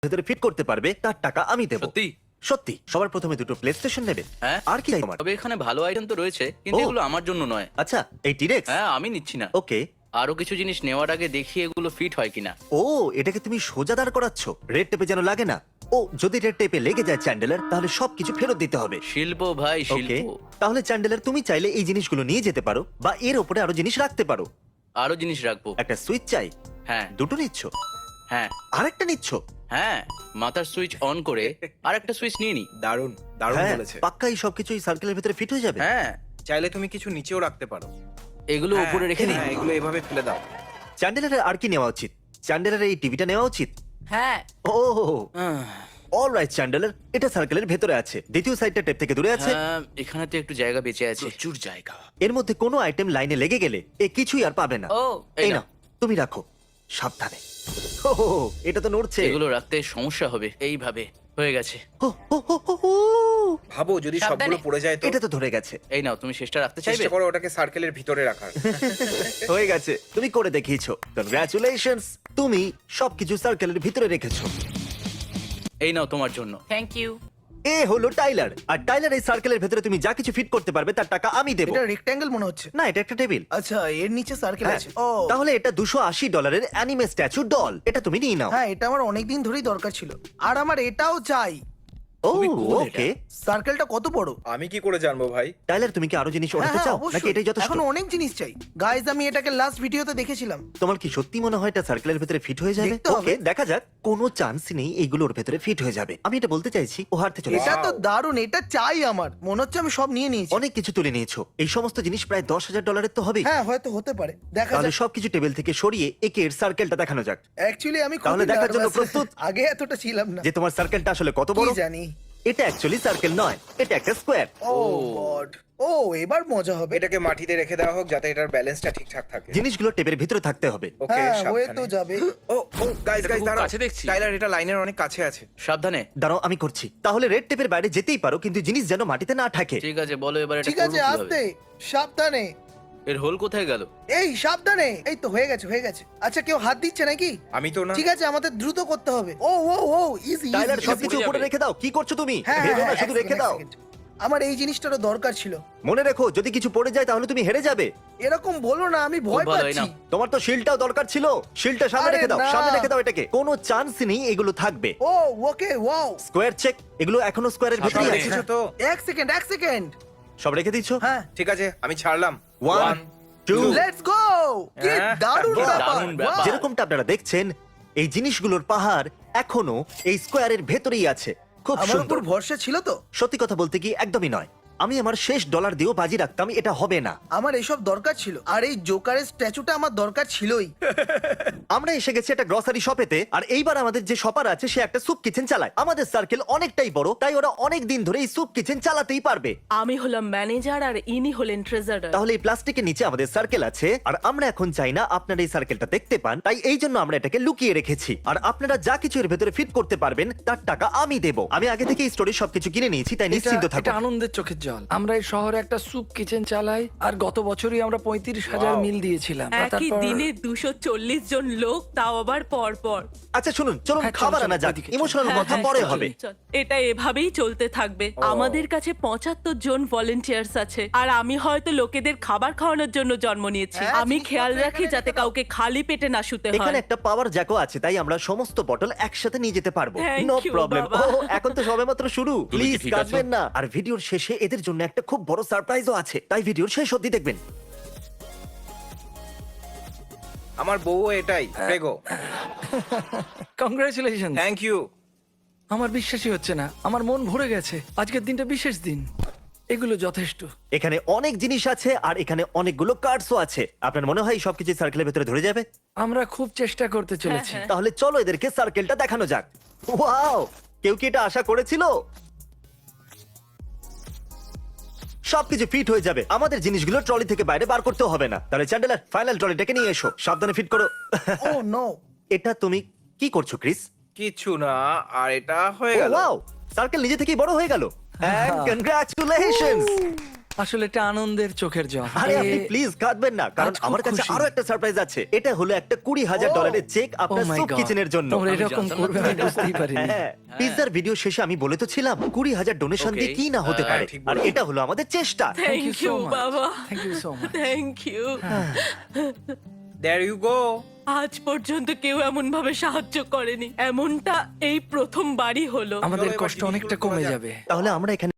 ভেতরে ফিট করতে পারবে তার টাকা আমি দেবো। সত্যি? সত্যি। সবার প্রথমে দুটো প্লে স্টেশন নেবে। হ্যাঁ। আর কি চাই তোমার? তবে এখানে ভালো আইটেম তো রয়েছে, কিন্তু ও। এগুলো আমার জন্য নয়। আচ্ছা, এই টিরেক্স। হ্যাঁ, আমি নিচ্ছি না। ওকে। আরো কিছু জিনিস নেওয়ার আগে দেখি এগুলো ফিট হয় কিনা। ও, এটাকে তুমি সোজা দাঁড় করাচ্ছ, রেড টেপে যেন লাগে না। ও, যদি রেড টেপে লেগে যায় চ্যান্ডেলার, তাহলে সবকিছু ফেরত দিতে হবে। শিল্প ভাই, ওকে, শিল্প। তাহলে চ্যান্ডেলার তুমি চাইলে এই জিনিসগুলো নিয়ে যেতে পারো বা এর উপরে আরো জিনিস রাখতে পারো। আরো জিনিস রাখবো। একটা সুইচ চাই? হ্যাঁ দুটো নিচ্ছ? হ্যাঁ আরেকটা নিচ্ছ? হ্যাঁ, মাথার সুইচ অন করে আর একটা সুইচ নিয়ে নি। দারুণ দারুণ হ্যাঁ, বলেছে। পাক্কা এই সবকিছু এই সার্কেলের ভিতরে ফিট হয়ে যাবে। হ্যাঁ, চাইলে তুমি কিছু নিচেও রাখতে পারো। এগুলো হ্যাঁ, উপরে রেখে দিই। হ্যাঁ, এগুলো এভাবে ফেলে দাও। চ্যান্ডেলারের আর কি নেওয়া উচিত? চ্যান্ডেলারের এই টিভিটা নেওয়া উচিত। হ্যাঁ। ও, অলরাইট চ্যান্ডেলার, এটা সার্কেলের ভেতরে আছে, দ্বিতীয় সাইডটা টেপ থেকে দূরে আছে। হ্যাঁ, এখানে তো একটু জায়গা বেঁচে আছে। প্রচুর জায়গা। এর মধ্যে কোনো আইটেম লাইনে লেগে গেলে এ কিছুই আর পাবে না। ও, এই এই না, নাও। তুমি রাখো সাবধানে। ও, এটা তো নড়ছে। এগুলো রাখতে সমস্যা হবে। এইভাবে হয়ে গেছে। ও, ও, ও, ও, ও। ভাবো যদি সাবধানে। সবগুলো পড়ে যায় তো। এটা তো ধরে গেছে। এই নাও, তুমি শেষটা রাখতে চাইবে? চেষ্টা করো ওটাকে সার্কেলের ভিতরে রাখার। হয়ে গেছে, তুমি করে দেখিয়েছো। কনগ্রাচুলেশনস, তুমি সবকিছু সার্কেলের ভিতরে রেখেছো। এই নাও তোমার জন্য। Thank you. এ হলো টাইলার, আর টাইলার এই সার্কেলের ভিতরে তুমি যা কিছু ফিট করতে পারবে তার টাকা আমি দেবো। এটা রেক্ট্যাঙ্গেল মনে হচ্ছে। না, এটা একটা টেবিল। আচ্ছা, এর নিচে সার্কেল হ্যাঁ, আছে। ও তাহলে এটা $280 অ্যানিমে স্ট্যাচু ডল। এটা তুমি নিয়ে নাও। হ্যাঁ, এটা আমার অনেকদিন ধরেই দরকার ছিল। আর আমার এটাও চাই। ও, খুবই cool ওকে। সার্কেলটা কত বড়? আমি কি করে জানবো ভাই? টাইলার, তুমি কি আরো জিনিস ওঠাতে চাও নাকি এটাই যথেষ্ট? এখন অনেক জিনিস চাই। গাইজ, আমি এটাকে লাস্ট ভিডিওতে দেখেছিলাম। তোমার কি সত্যি মনে হয় এটা সার্কেলের ভিতরে ফিট হয়ে যাবে? দেখতে হবে। ওকে, দেখা যাক। কোনো চান্স নেই এইগুলোর ভিতরে ফিট হয়ে যাবে। আমি এটা বলতে চাইছি, ও হারতে চলেছে। এটা তো Wow. দারুণ, এটা চাই আমার। মনে হচ্ছে আমি সব নিয়ে নিয়েছি। অনেক কিছু তুলে নিয়েছো। এই সমস্ত জিনিস প্রায় $10,000 তো হবে। হ্যাঁ, হয়তো হতে পারে। দেখা তাহলে যাক। সবকিছু টেবিল থেকে সরিয়ে একে এর সার্কেলটা দেখানো যাক, অ্যাকচুয়ালি আমি খুব তাহলে দেখার জন্য প্রস্তুত? আগে এতটা ছিলাম না। যে তোমার সার্কেলটা আসলে কত কি বড়। জানি। এটা অ্যাকচুয়ালি সার্কেল নয়, এটা একটা স্কোয়ার। ও গড। ও, এবার মজা হবে। এটাকে মাটিতে রেখে দেওয়া হোক যাতে এটার ব্যালেন্সটা ঠিকঠাক থাকে। জিনিসগুলো টেবিলের ভিতরে থাকতে হবে। ওকে, হ্যাঁ, হয়ে তো সাবধানে। যাবে। ও ও গাইস এটা গাইস খুব দাঁড়াও। কাছে দেখছি। টাইলার, এটা লাইনের অনেক কাছে আছে। সাবধানে। দাঁড়াও, আমি করছি। তাহলে রেড টেপের বাইরে যেতেই পারো, কিন্তু জিনিস যেন মাটিতে না থাকে। ঠিক আছে, বলো এবার এটা ঠিক করবো আছে, কিভাবে? আস্তে, সাবধানে। এর হোল কোথায় গেল? এই সাবধানে। এই তো হয়ে গেছে, হয়ে গেছে। আচ্ছা, কেউ হাত দিচ্ছে নাকি? আমি তো না। ঠিক আছে, আমাদের দ্রুত করতে হবে। ও ও ও, ইজি। টাইলার, সবকিছু পড়ে উপরে যাবে। রেখে দাও। কি করছো তুমি? হ্যাঁ, ভেবো না, হ্যাঁ, শুধু এক রেখে সেকেন্ড, দাও। এক সেকেন্ড। আমার এই জিনিসটারও দরকার ছিল। মনে রেখো, যদি কিছু পড়ে যায় তাহলে তুমি হেরে যাবে। এরকম বলো না, আমি ভয় খুব ভালো, এই পাচ্ছি। নাও। তোমার তো শিলটাও দরকার ছিল। শিলটা সামনে আরে রেখে দাও, না। সামনে রেখে দাও এটাকে। কোনো চান্স নেই এগুলো থাকবে। ও ওকে, ওয়াও। স্কোয়ার চেক, এগুলো এখনো স্কোয়ারের সব ভিতরেই আছে। রেখেছো তো? এক সেকেন্ড, এক সেকেন্ড। সব রেখে দিচ্ছো? হ্যাঁ, ঠিক আছে, আমি ছাড়লাম। 1, 2। Let's go. কি হ্যাঁ, দারুণ বাহ, ব্যাপার। দারুণ ব্যাপার। Wow! যেরকমটা আপনারা দেখছেন, এই জিনিসগুলোর পাহাড় এখনো এই স্কোয়ারের ভেতরেই আছে। খুব আমার সুন্দর। উপর ভরসা ছিল তো। সত্যি কথা বলতে কি, একদমই নয়। আমি আমার শেষ ডলার দিয়েও বাজি রাখতাম এটা হবে না। আমার এসব দরকার ছিল, আর এই জোকারের স্ট্যাচুটা আমার দরকার ছিলই। আমরা এসে গেছি একটা গ্রসারি শপেতে, আর এইবার আমাদের যে শপার আছে সে একটা স্যুপ কিচেন চালায়। আমাদের সার্কেল অনেকটাই বড়, তাই ওরা অনেক দিন ধরে এই স্যুপ কিচেন চালাতেই পারবে। আমি হলাম ম্যানেজার আর ইনি হলেন ট্রেজারার। তাহলে এই প্লাস্টিকের নিচে আমাদের সার্কেল আছে, আর আমরা এখন চাই না আপনারা এই সার্কেলটা দেখতে পান, তাই এই জন্য আমরা এটাকে লুকিয়ে রেখেছি। আর আপনারা যা কিছু এর ভেতরে ফিট করতে পারবেন তার টাকা আমি দেব। আমি আগে থেকে এই স্টোরের সবকিছু কিনে নিয়েছি, তাই নিশ্চিন্ত এটা থাকুন। আনন্দের চোখের জল। আমরা এই শহরে একটা স্যুপ কিচেন চালাই, আর গত বছরই আমরা 35,000 Wow. মিল দিয়েছিলাম। আর একই তারপর- দিনে 240 জন লোক, তাও আবার পর পর। আচ্ছা শুনুন, চলুন হ্যাঁ, চলো, খাবার চলো, আনা যাক। ওইদিকে চলো। ইমোশনাল হ্যাঁ, কথা হ্যাঁ, পরে চল, হবে। চল। এটা এভাবেই চলতে থাকবে। আমাদের কাছে 75 জন ভলেন্টিয়ার্স আছে, আর আমি হয়তো লোকেদের খাবার খাওয়ানোর জন্য জন্ম নিয়েছি। হ্যাঁ, আমি জিনিসপত্র খেয়াল রাখি এখানে যাতে রেখে দাও। কাউকে খালি পেটে না শুতে এখানে হয়। একটা পাওয়ার জ্যাকও আছে, তাই আমরা সমস্ত বটল একসাথে নিয়ে যেতে পারবো। Thank no you, problem. বাবা। ও, এখন তো সবেমাত্র শুরু। তুমি কি প্লিজ ঠিক আছো? কাঁদবেন না। আর ভিডিওর শেষে এদের জন্য একটা খুব বড় সারপ্রাইজও আছে, তাই ভিডিওর শেষ অবধি দেখবেন। আমার বউ এটাই। প্রেগো। কংগ্রাচুলেশন। Thank you. আমার বিশ্বাসই হচ্ছে না, আমার মন ভরে গেছে। আজকের দিনটা বিশেষ দিন। এগুলো যথেষ্ট। এখানে অনেক জিনিস আছে, আর এখানে অনেকগুলো কার্ডসও আছে। আপনার মনে হয় সবকিছু সার্কেলের ভেতরে ধরে যাবে? আমরা খুব চেষ্টা করতে চলেছি। হ্যাঁ। তাহলে চলো এদেরকে সার্কেলটা দেখানো যাক। ওয়াও, কেউ কি এটা আশা করেছিল? সবকিছু ফিট হয়ে যাবে, আমাদের জিনিসগুলো ট্রলি থেকে বাইরে বার করতেও হবে না। তাহলে চ্যান্ডেলার, ফাইনাল ট্রলিটাকে নিয়ে এসো, সাবধানে ফিট করো। ও নো। এটা তুমি কি করছো ক্রিস? কিছু না, আর এটা হয়ে গেল। ওয়াও, সার্কেল নিজে থেকেই বড় হয়ে গেল। And congratulations. আসলে এটা আনন্দের চোখের জল। আরে আপনি প্লিজ কাঁদবেন না, কারণ আজ খুব আমার কাছে খুশি। আরো একটা সারপ্রাইজ আছে। এটা হলো একটা $20,000 চেক Oh আপনার my সুপ God! কিচেনের জন্য। তোমরা এরকম করবে আমি বুঝতেই পারিনি। হ্যাঁ, পিৎজার ভিডিও শেষে আমি বলে তো ছিলাম 20,000 ডোনেশন দিয়ে Okay, কি না হতে পারে, ঠিক আর বলেছো। এটা হলো আমাদের চেষ্টা। থ্যাংক ইউ বাবা, thank you so much. Thank you. There you go. আজ পর্যন্ত কেউ এমন ভাবে সাহায্য করেনি, এমনটা এই প্রথমবারই হলো। আমাদের চলো এবার কষ্ট জিনিসগুলো অনেকটা তোলা কমে যাক। যাবে। তাহলে আমরা এখানে